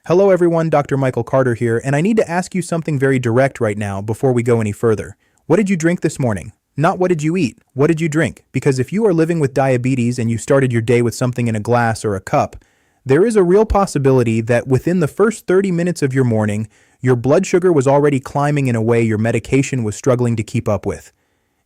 Hello everyone, Dr. Michael Carter here, and I need to ask you something very direct right now before we go any further. What did you drink this morning? Not what did you eat, what did you drink? Because if you are living with diabetes and you started your day with something in a glass or a cup, there is a real possibility that within the first 30 minutes of your morning, your blood sugar was already climbing in a way your medication was struggling to keep up with.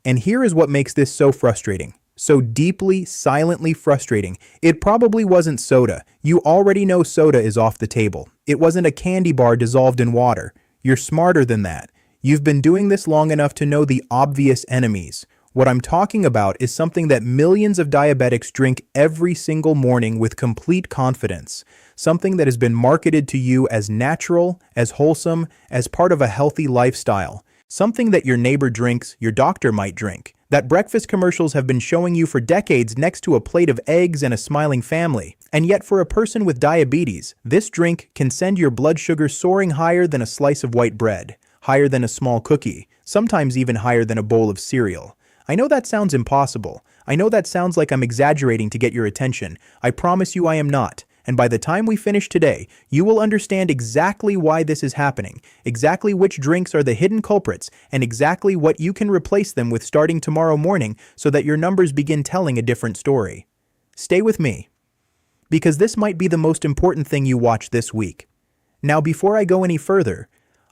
And here is what makes this so frustrating. So deeply, silently frustrating. It probably wasn't soda. You already know soda is off the table. It wasn't a candy bar dissolved in water. You're smarter than that. You've been doing this long enough to know the obvious enemies. What I'm talking about is something that millions of diabetics drink every single morning with complete confidence. Something that has been marketed to you as natural, as wholesome, as part of a healthy lifestyle. Something that your neighbor drinks, your doctor might drink. That breakfast commercials have been showing you for decades next to a plate of eggs and a smiling family. And yet for a person with diabetes, this drink can send your blood sugar soaring higher than a slice of white bread, higher than a small cookie, sometimes even higher than a bowl of cereal. I know that sounds impossible. I know that sounds like I'm exaggerating to get your attention. I promise you I am not. And by the time we finish today, you will understand exactly why this is happening, exactly which drinks are the hidden culprits, and exactly what you can replace them with starting tomorrow morning so that your numbers begin telling a different story. Stay with me, because this might be the most important thing you watch this week. Now, before I go any further,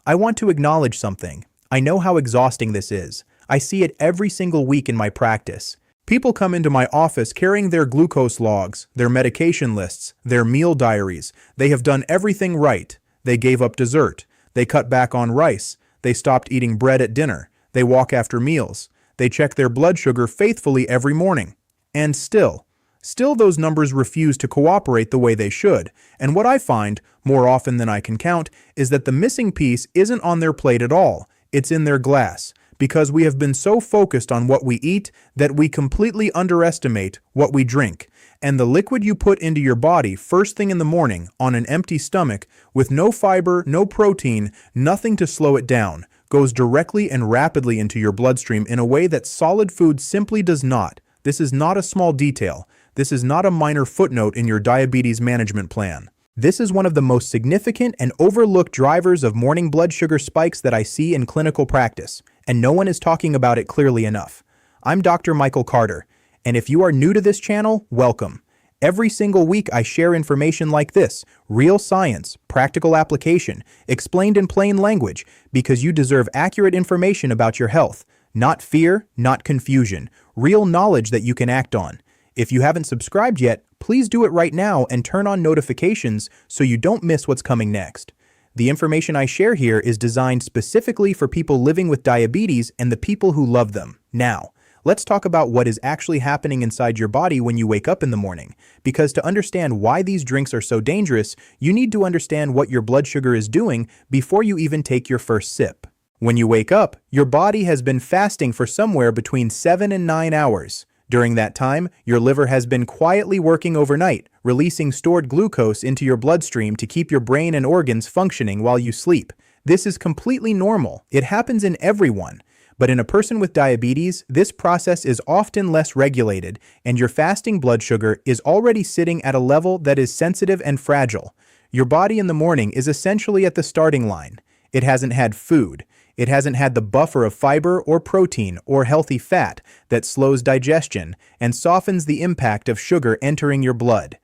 I want to acknowledge something. I know how exhausting this is. I see it every single week in my practice. People come into my office carrying their glucose logs, their medication lists, their meal diaries. They have done everything right. They gave up dessert. They cut back on rice. They stopped eating bread at dinner. They walk after meals. They check their blood sugar faithfully every morning. And still those numbers refuse to cooperate the way they should. And what I find, more often than I can count, is that the missing piece isn't on their plate at all. It's in their glass. Because we have been so focused on what we eat that we completely underestimate what we drink. And the liquid you put into your body first thing in the morning on an empty stomach with no fiber, no protein, nothing to slow it down, goes directly and rapidly into your bloodstream in a way that solid food simply does not. This is not a small detail. This is not a minor footnote in your diabetes management plan. This is one of the most significant and overlooked drivers of morning blood sugar spikes that I see in clinical practice, and no one is talking about it clearly enough. I'm Dr. Michael Carter, and if you are new to this channel, welcome. Every single week I share information like this, real science, practical application, explained in plain language, because you deserve accurate information about your health, not fear, not confusion, real knowledge that you can act on. If you haven't subscribed yet, please do it right now and turn on notifications so you don't miss what's coming next. The information I share here is designed specifically for people living with diabetes and the people who love them. Now, let's talk about what is actually happening inside your body when you wake up in the morning. Because to understand why these drinks are so dangerous, you need to understand what your blood sugar is doing before you even take your first sip. When you wake up, your body has been fasting for somewhere between 7 and 9 hours. During that time, your liver has been quietly working overnight, releasing stored glucose into your bloodstream to keep your brain and organs functioning while you sleep. This is completely normal. It happens in everyone. But in a person with diabetes, this process is often less regulated, and your fasting blood sugar is already sitting at a level that is sensitive and fragile. Your body in the morning is essentially at the starting line. It hasn't had food. It hasn't had the buffer of fiber or protein or healthy fat that slows digestion and softens the impact of sugar entering your blood.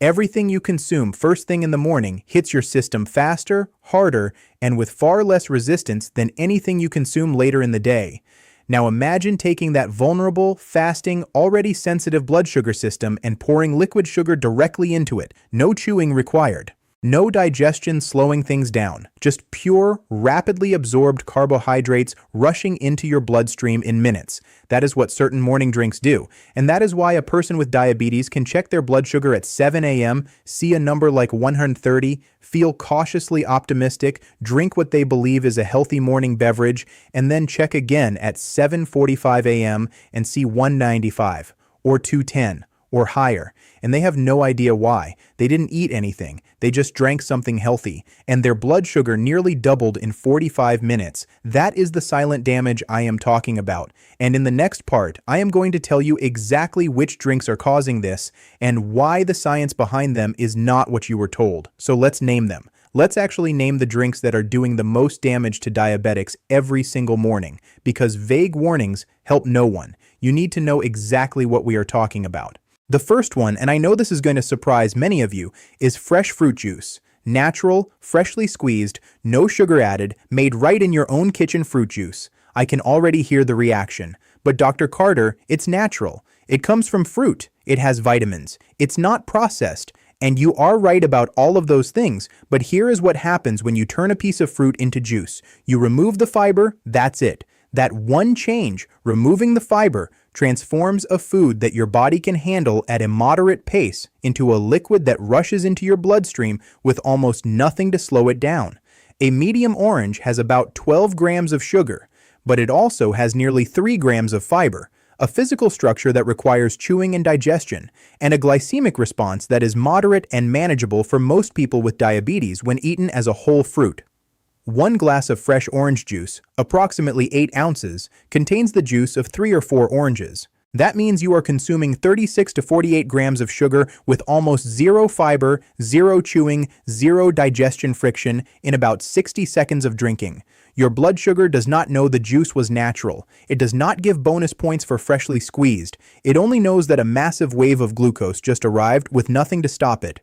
Everything you consume first thing in the morning hits your system faster, harder, and with far less resistance than anything you consume later in the day. Now imagine taking that vulnerable, fasting, already sensitive blood sugar system and pouring liquid sugar directly into it, no chewing required. No digestion slowing things down, just pure, rapidly absorbed carbohydrates rushing into your bloodstream in minutes. That is what certain morning drinks do, and that is why a person with diabetes can check their blood sugar at 7 a.m., see a number like 130, feel cautiously optimistic, drink what they believe is a healthy morning beverage, and then check again at 7:45 a.m. and see 195 or 210. Or higher, and they have no idea why. They didn't eat anything, they just drank something healthy, and their blood sugar nearly doubled in 45 minutes. That is the silent damage I am talking about, and in the next part, I am going to tell you exactly which drinks are causing this, and why the science behind them is not what you were told. So let's name them. Let's actually name the drinks that are doing the most damage to diabetics every single morning, because vague warnings help no one. You need to know exactly what we are talking about. The first one, and I know this is going to surprise many of you, is fresh fruit juice. Natural, freshly squeezed, no sugar added, made right in your own kitchen fruit juice. I can already hear the reaction. But Dr. Carter, it's natural. It comes from fruit. It has vitamins. It's not processed. And you are right about all of those things, but here is what happens when you turn a piece of fruit into juice. You remove the fiber, that's it. That one change, removing the fiber, transforms a food that your body can handle at a moderate pace into a liquid that rushes into your bloodstream with almost nothing to slow it down. A medium orange has about 12 grams of sugar, but it also has nearly 3 grams of fiber, a physical structure that requires chewing and digestion, and a glycemic response that is moderate and manageable for most people with diabetes when eaten as a whole fruit. 1 glass of fresh orange juice, approximately 8 ounces, contains the juice of 3 or 4 oranges. That means you are consuming 36 to 48 grams of sugar with almost zero fiber, zero chewing, zero digestion friction in about 60 seconds of drinking. Your blood sugar does not know the juice was natural. It does not give bonus points for freshly squeezed. It only knows that a massive wave of glucose just arrived with nothing to stop it.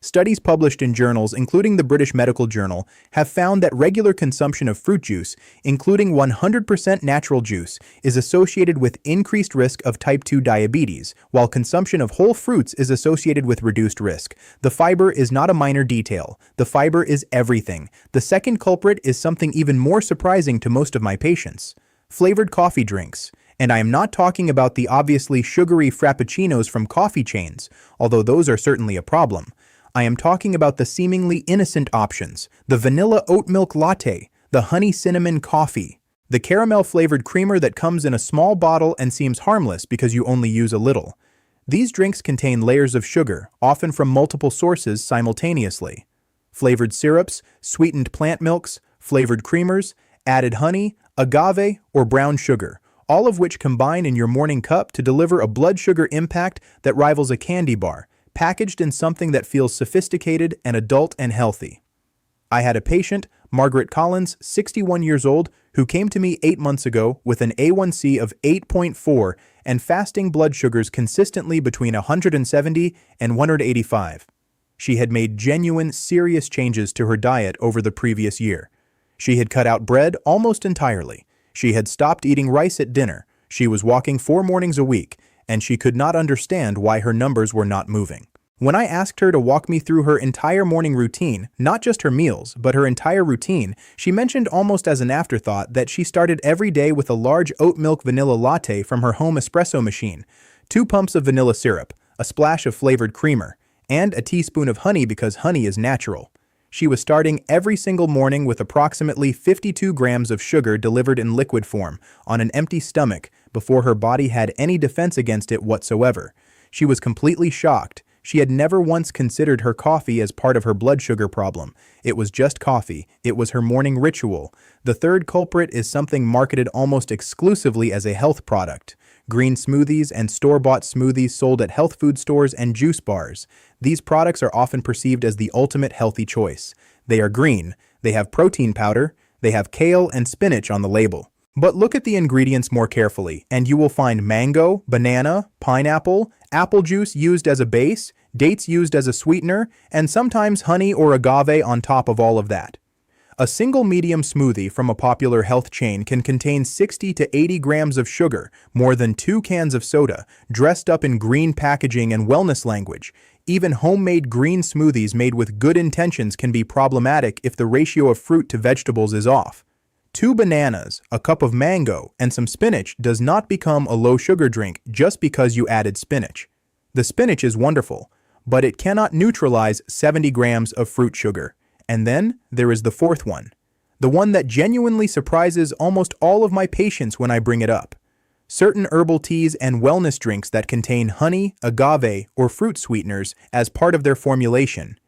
Studies published in journals, including the British Medical Journal, have found that regular consumption of fruit juice, including 100% natural juice, is associated with increased risk of type 2 diabetes, while consumption of whole fruits is associated with reduced risk. The fiber is not a minor detail. The fiber is everything. The second culprit is something even more surprising to most of my patients: flavored coffee drinks. And I am not talking about the obviously sugary frappuccinos from coffee chains, although those are certainly a problem. I am talking about the seemingly innocent options: the vanilla oat milk latte, the honey cinnamon coffee, the caramel-flavored creamer that comes in a small bottle and seems harmless because you only use a little. These drinks contain layers of sugar, often from multiple sources simultaneously. Flavored syrups, sweetened plant milks, flavored creamers, added honey, agave, or brown sugar, all of which combine in your morning cup to deliver a blood sugar impact that rivals a candy bar, packaged in something that feels sophisticated and adult and healthy. I had a patient, Margaret Collins, 61 years old, who came to me 8 months ago with an A1C of 8.4 and fasting blood sugars consistently between 170 and 185. She had made genuine, serious changes to her diet over the previous year. She had cut out bread almost entirely. She had stopped eating rice at dinner. She was walking 4 mornings a week, and she could not understand why her numbers were not moving. When I asked her to walk me through her entire morning routine, not just her meals, but her entire routine, she mentioned almost as an afterthought that she started every day with a large oat milk vanilla latte from her home espresso machine, 2 pumps of vanilla syrup, a splash of flavored creamer, and a teaspoon of honey because honey is natural. She was starting every single morning with approximately 52 grams of sugar delivered in liquid form on an empty stomach before her body had any defense against it whatsoever. She was completely shocked. She had never once considered her coffee as part of her blood sugar problem. It was just coffee. It was her morning ritual. The third culprit is something marketed almost exclusively as a health product: green smoothies and store-bought smoothies sold at health food stores and juice bars. These products are often perceived as the ultimate healthy choice. They are green, they have protein powder, they have kale and spinach on the label. But look at the ingredients more carefully, and you will find mango, banana, pineapple, apple juice used as a base, dates used as a sweetener, and sometimes honey or agave on top of all of that. A single medium smoothie from a popular health chain can contain 60 to 80 grams of sugar, more than 2 cans of soda, dressed up in green packaging and wellness language. Even homemade green smoothies made with good intentions can be problematic if the ratio of fruit to vegetables is off. 2 bananas, a cup of mango, and some spinach does not become a low-sugar drink just because you added spinach. The spinach is wonderful, but it cannot neutralize 70 grams of fruit sugar. And then there is the fourth one, the one that genuinely surprises almost all of my patients when I bring it up: certain herbal teas and wellness drinks that contain honey, agave, or fruit sweeteners as part of their formulation.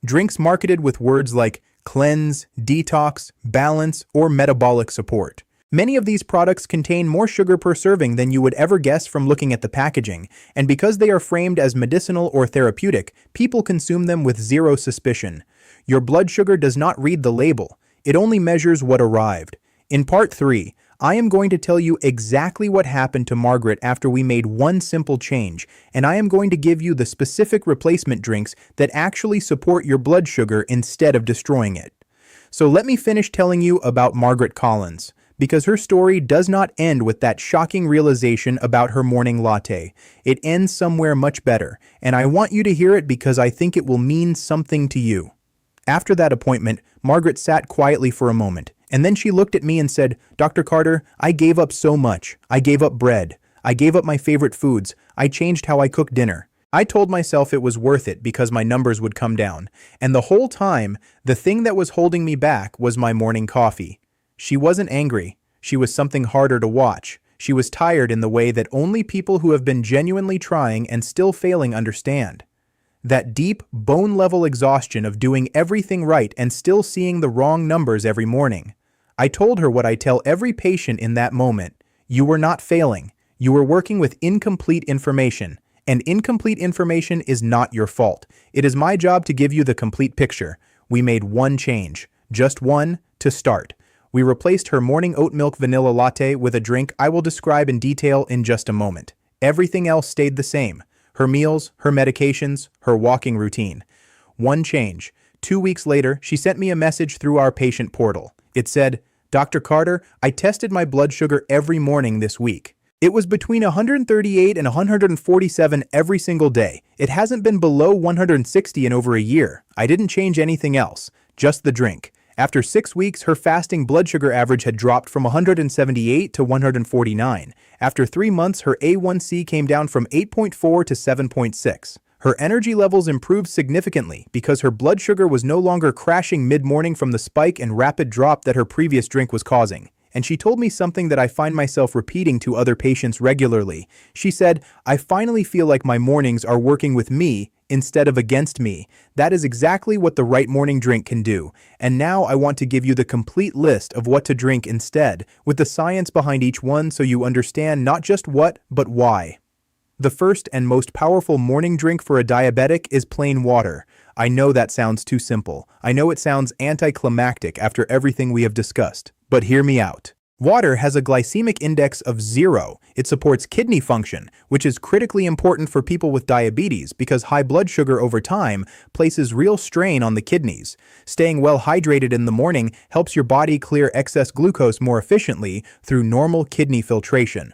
Drinks marketed with words like cleanse, detox, balance, or metabolic support. Many of these products contain more sugar per serving than you would ever guess from looking at the packaging, and because they are framed as medicinal or therapeutic, people consume them with zero suspicion. Your blood sugar does not read the label. It only measures what arrived. In part 3, I am going to tell you exactly what happened to Margaret after we made one simple change, and I am going to give you the specific replacement drinks that actually support your blood sugar instead of destroying it. So let me finish telling you about Margaret Collins, because her story does not end with that shocking realization about her morning latte. It ends somewhere much better, and I want you to hear it because I think it will mean something to you. After that appointment, Margaret sat quietly for a moment, and then she looked at me and said, "Dr. Carter, I gave up so much. I gave up bread. I gave up my favorite foods. I changed how I cook dinner." I told myself it was worth it because my numbers would come down, and the whole time, the thing that was holding me back was my morning coffee. She wasn't angry. She was something harder to watch. She was tired in the way that only people who have been genuinely trying and still failing understand. That deep, bone-level exhaustion of doing everything right and still seeing the wrong numbers every morning. I told her what I tell every patient in that moment. You were not failing. You were working with incomplete information. And incomplete information is not your fault. It is my job to give you the complete picture. We made one change. Just one, to start. We replaced her morning oat milk vanilla latte with a drink I will describe in detail in just a moment. Everything else stayed the same. Her meals, her medications, her walking routine. One change. 2 weeks later, she sent me a message through our patient portal. It said, "Dr. Carter, I tested my blood sugar every morning this week. It was between 138 and 147 every single day. It hasn't been below 160 in over a year. I didn't change anything else, just the drink." After 6 weeks, her fasting blood sugar average had dropped from 178 to 149. After 3 months, her A1C came down from 8.4 to 7.6. Her energy levels improved significantly because her blood sugar was no longer crashing mid-morning from the spike and rapid drop that her previous drink was causing. And she told me something that I find myself repeating to other patients regularly. She said, "I finally feel like my mornings are working with me instead of against me. That is exactly what the right morning drink can do. And now I want to give you the complete list of what to drink instead, with the science behind each one so you understand not just what, but why." The first and most powerful morning drink for a diabetic is plain water. I know that sounds too simple. I know it sounds anticlimactic after everything we have discussed. But hear me out. Water has a glycemic index of 0. It supports kidney function, which is critically important for people with diabetes because high blood sugar over time places real strain on the kidneys. Staying well hydrated in the morning helps your body clear excess glucose more efficiently through normal kidney filtration.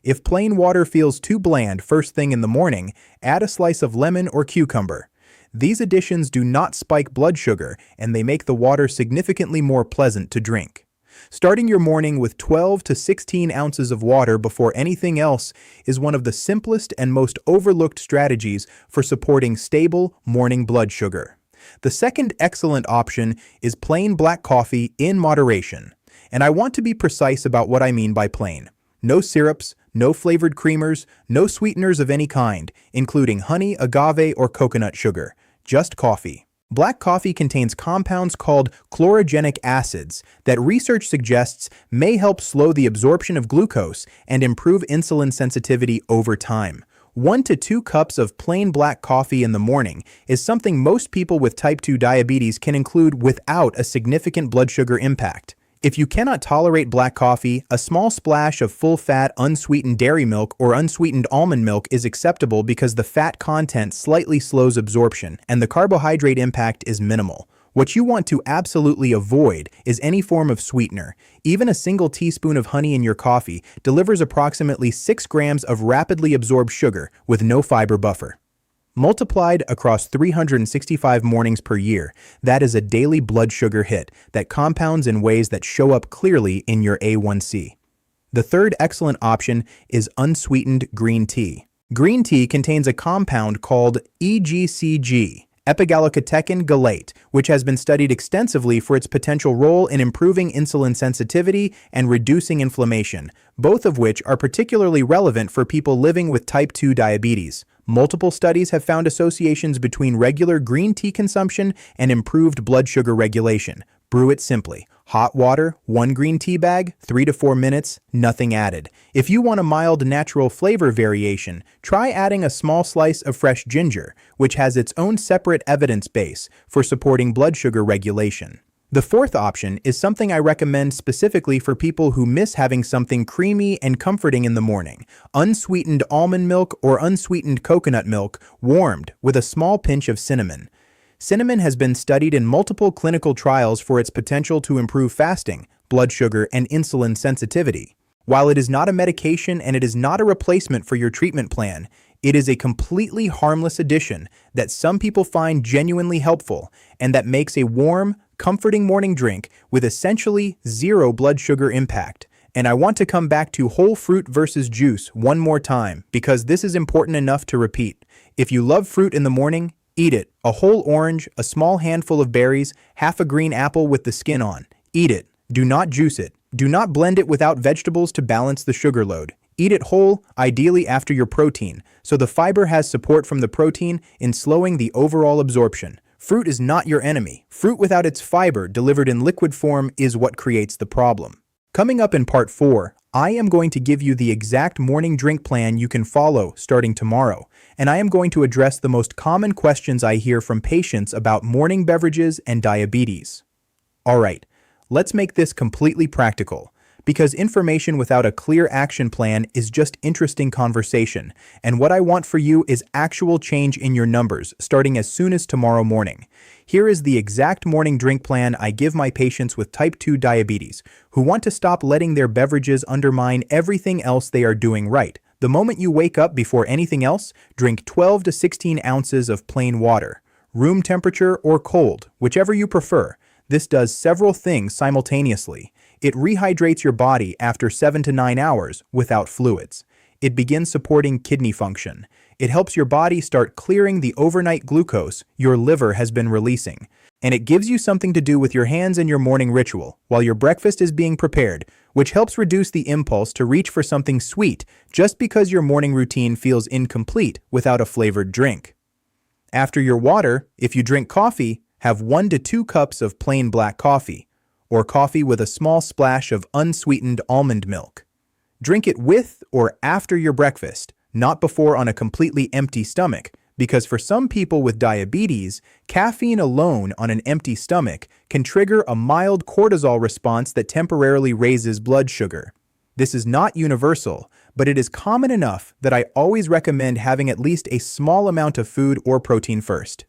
If plain water feels too bland first thing in the morning, add a slice of lemon or cucumber. These additions do not spike blood sugar, and they make the water significantly more pleasant to drink. Starting your morning with 12 to 16 ounces of water before anything else is one of the simplest and most overlooked strategies for supporting stable morning blood sugar. The second excellent option is plain black coffee in moderation. And I want to be precise about what I mean by plain. No syrups, no flavored creamers, no sweeteners of any kind, including honey, agave, or coconut sugar. Just coffee. Black coffee contains compounds called chlorogenic acids that research suggests may help slow the absorption of glucose and improve insulin sensitivity over time. 1 to 2 cups of plain black coffee in the morning is something most people with type 2 diabetes can include without a significant blood sugar impact. If you cannot tolerate black coffee, a small splash of full-fat unsweetened dairy milk or unsweetened almond milk is acceptable because the fat content slightly slows absorption and the carbohydrate impact is minimal. What you want to absolutely avoid is any form of sweetener. Even a single teaspoon of honey in your coffee delivers approximately 6 grams of rapidly absorbed sugar with no fiber buffer. Multiplied across 365 mornings per year, that is a daily blood sugar hit that compounds in ways that show up clearly in your A1C. The third excellent option is unsweetened green tea. Green tea contains a compound called EGCG, epigallocatechin gallate, which has been studied extensively for its potential role in improving insulin sensitivity and reducing inflammation, both of which are particularly relevant for people living with type 2 diabetes. Multiple studies have found associations between regular green tea consumption and improved blood sugar regulation. Brew it simply. Hot water, 1 green tea bag, 3 to 4 minutes, nothing added. If you want a mild natural flavor variation, try adding a small slice of fresh ginger, which has its own separate evidence base for supporting blood sugar regulation. The fourth option is something I recommend specifically for people who miss having something creamy and comforting in the morning: unsweetened almond milk or unsweetened coconut milk warmed with a small pinch of cinnamon. Cinnamon has been studied in multiple clinical trials for its potential to improve fasting, blood sugar, and insulin sensitivity. While it is not a medication and it is not a replacement for your treatment plan, it is a completely harmless addition that some people find genuinely helpful and that makes a warm, comforting morning drink with essentially zero blood sugar impact. And I want to come back to whole fruit versus juice one more time because this is important enough to repeat. If you love fruit in the morning, eat it. A whole orange, a small handful of berries, half a green apple with the skin on. Eat it. Do not juice it. Do not blend it without vegetables to balance the sugar load. Eat it whole, ideally after your protein, so the fiber has support from the protein in slowing the overall absorption. Fruit is not your enemy. Fruit without its fiber delivered in liquid form is what creates the problem. Coming up in part 4, I am going to give you the exact morning drink plan you can follow starting tomorrow, and I am going to address the most common questions I hear from patients about morning beverages and diabetes. Alright, let's make this completely practical, because information without a clear action plan is just interesting conversation, and what I want for you is actual change in your numbers starting as soon as tomorrow morning. Here is the exact morning drink plan I give my patients with type 2 diabetes who want to stop letting their beverages undermine everything else they are doing right. The moment you wake up, before anything else, drink 12 to 16 ounces of plain water, room temperature or cold, whichever you prefer. This does several things simultaneously. It rehydrates your body after 7 to 9 hours without fluids. It begins supporting kidney function. It helps your body start clearing the overnight glucose your liver has been releasing. And it gives you something to do with your hands in your morning ritual while your breakfast is being prepared, which helps reduce the impulse to reach for something sweet just because your morning routine feels incomplete without a flavored drink. After your water, if you drink coffee, have 1 to 2 cups of plain black coffee, or coffee with a small splash of unsweetened almond milk. Drink it with or after your breakfast, not before on a completely empty stomach, because for some people with diabetes, caffeine alone on an empty stomach can trigger a mild cortisol response that temporarily raises blood sugar. This is not universal, but it is common enough that I always recommend having at least a small amount of food or protein first.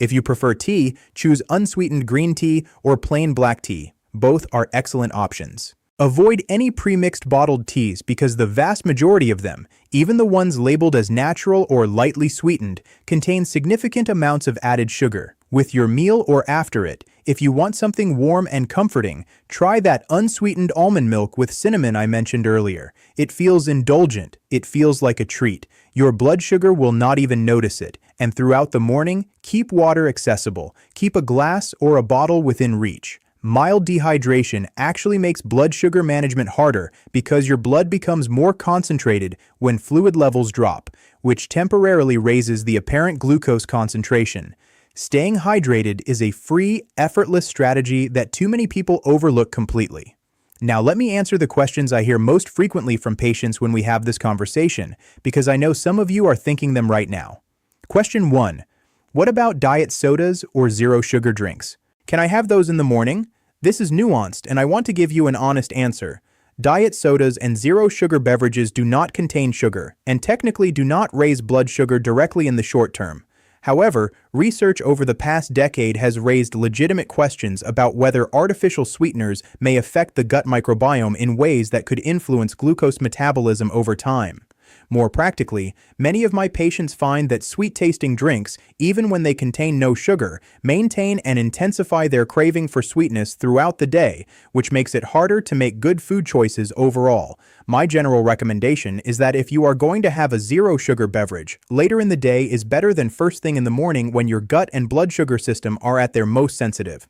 If you prefer tea, choose unsweetened green tea or plain black tea. Both are excellent options. Avoid any pre-mixed bottled teas because the vast majority of them, even the ones labeled as natural or lightly sweetened, contain significant amounts of added sugar. With your meal or after it, if you want something warm and comforting, try that unsweetened almond milk with cinnamon I mentioned earlier. It feels indulgent. It feels like a treat. Your blood sugar will not even notice it. And throughout the morning, keep water accessible. Keep a glass or a bottle within reach. Mild dehydration actually makes blood sugar management harder because your blood becomes more concentrated when fluid levels drop, which temporarily raises the apparent glucose concentration. Staying hydrated is a free, effortless strategy that too many people overlook completely. Now let me answer the questions I hear most frequently from patients when we have this conversation, because I know some of you are thinking them right now. Question 1. What about diet sodas or zero sugar drinks? Can I have those in the morning? This is nuanced, and I want to give you an honest answer. Diet sodas and zero sugar beverages do not contain sugar, and technically do not raise blood sugar directly in the short term. However, research over the past decade has raised legitimate questions about whether artificial sweeteners may affect the gut microbiome in ways that could influence glucose metabolism over time. More practically, many of my patients find that sweet-tasting drinks, even when they contain no sugar, maintain and intensify their craving for sweetness throughout the day, which makes it harder to make good food choices overall. My general recommendation is that if you are going to have a zero-sugar beverage, later in the day is better than first thing in the morning when your gut and blood sugar system are at their most sensitive.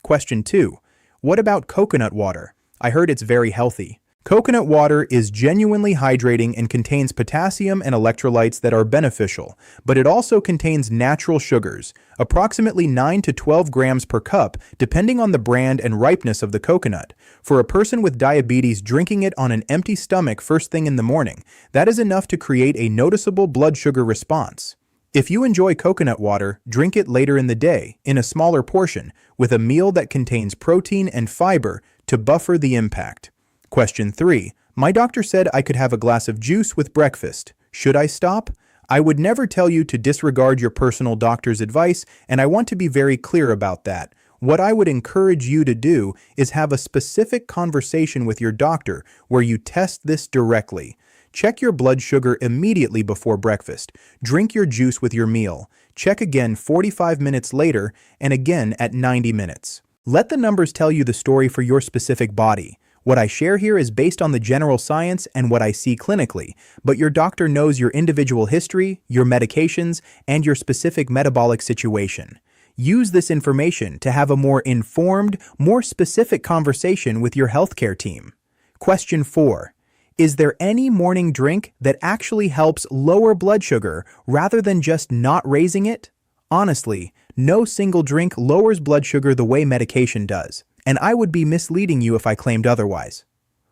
Question 2. What about coconut water? I heard it's very healthy. Coconut water is genuinely hydrating and contains potassium and electrolytes that are beneficial, but it also contains natural sugars, approximately 9 to 12 grams per cup, depending on the brand and ripeness of the coconut. For a person with diabetes drinking it on an empty stomach first thing in the morning, that is enough to create a noticeable blood sugar response. If you enjoy coconut water, drink it later in the day, in a smaller portion, with a meal that contains protein and fiber to buffer the impact. Question 3. My doctor said I could have a glass of juice with breakfast. Should I stop? I would never tell you to disregard your personal doctor's advice, and I want to be very clear about that. What I would encourage you to do is have a specific conversation with your doctor where you test this directly. Check your blood sugar immediately before breakfast. Drink your juice with your meal. Check again 45 minutes later and again at 90 minutes. Let the numbers tell you the story for your specific body. What I share here is based on the general science and what I see clinically, but your doctor knows your individual history, your medications, and your specific metabolic situation. Use this information to have a more informed, more specific conversation with your healthcare team. Question 4. Is there any morning drink that actually helps lower blood sugar rather than just not raising it? Honestly, no single drink lowers blood sugar the way medication does, and I would be misleading you if I claimed otherwise.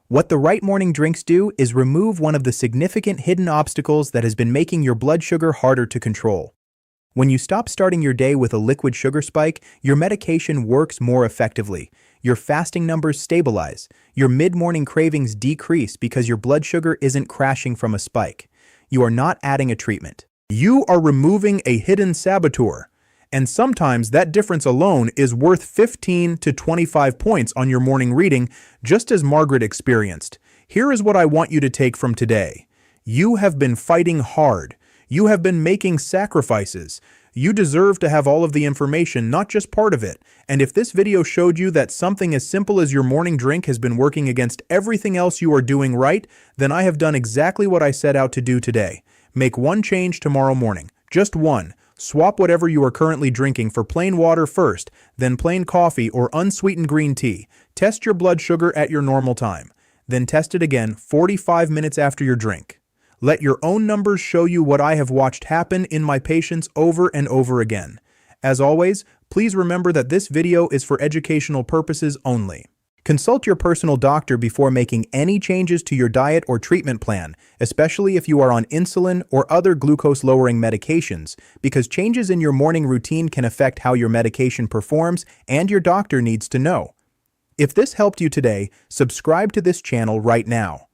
What the right morning drinks do is remove one of the significant hidden obstacles that has been making your blood sugar harder to control. When you stop starting your day with a liquid sugar spike, your medication works more effectively. Your fasting numbers stabilize. Your mid-morning cravings decrease because your blood sugar isn't crashing from a spike. You are not adding a treatment. You are removing a hidden saboteur. And sometimes that difference alone is worth 15 to 25 points on your morning reading, just as Margaret experienced. Here is what I want you to take from today. You have been fighting hard. You have been making sacrifices. You deserve to have all of the information, not just part of it. And if this video showed you that something as simple as your morning drink has been working against everything else you are doing right, then I have done exactly what I set out to do today. Make one change tomorrow morning. Just one. Swap whatever you are currently drinking for plain water first, then plain coffee or unsweetened green tea. Test your blood sugar at your normal time. Then test it again 45 minutes after your drink. Let your own numbers show you what I have watched happen in my patients over and over again. As always, please remember that this video is for educational purposes only. Consult your personal doctor before making any changes to your diet or treatment plan, especially if you are on insulin or other glucose-lowering medications, because changes in your morning routine can affect how your medication performs, and your doctor needs to know. If this helped you today, subscribe to this channel right now.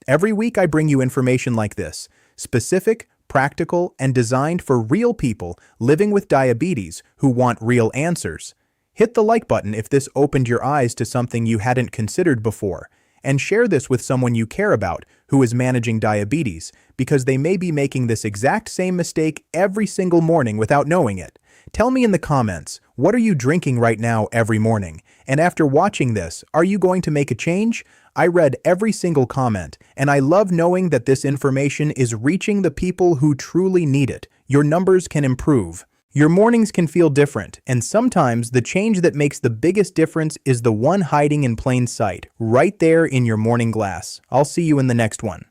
Every week I bring you information like this, specific, practical, and designed for real people living with diabetes who want real answers. Hit the like button if this opened your eyes to something you hadn't considered before, and share this with someone you care about who is managing diabetes, because they may be making this exact same mistake every single morning without knowing it. Tell me in the comments, what are you drinking right now every morning? And after watching this, are you going to make a change? I read every single comment, and I love knowing that this information is reaching the people who truly need it. Your numbers can improve. Your mornings can feel different, and sometimes the change that makes the biggest difference is the one hiding in plain sight, right there in your morning glass. I'll see you in the next one.